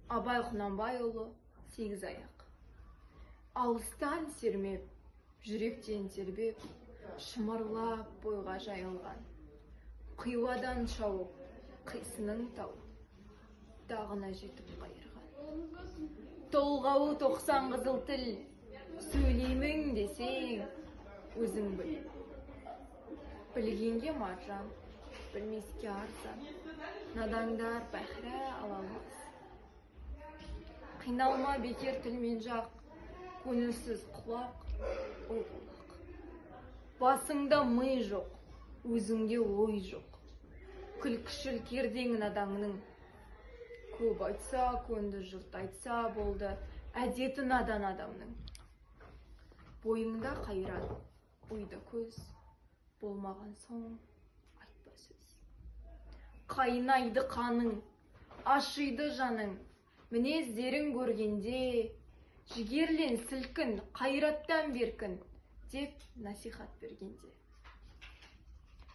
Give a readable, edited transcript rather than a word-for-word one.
Абай Құнанбайұлы Сегізаяқ. Алыстан сермеп, жүректен тербеп, шымырлап бойға жайылған. Қиуадан шауып, қисының тауып, дағына жетіп қайырған. Толғауы 90 қызыл тіл, сөйлеймін десең, өзің біл. Білгенге маржан, білмеске арзан, надандар бәхрә ала алмас. Қиналма бекер тілмен жақ, көңілсіз құлақ, ол құлақ. Басыңда ми жоқ, өзіңде ой жоқ. Күлкішіл кердең надаңның. Көп айтса, көнді, жұрт айтса болды, әдеті надан адамның. Бойыңда қайран, ойда көз, болмаған соң айтпа сөз. Қайнайды қаның, ашиды жаның, мінездерін көргенде, жігерлен сілкін, қайраттан беркін, деп насихат бергенде.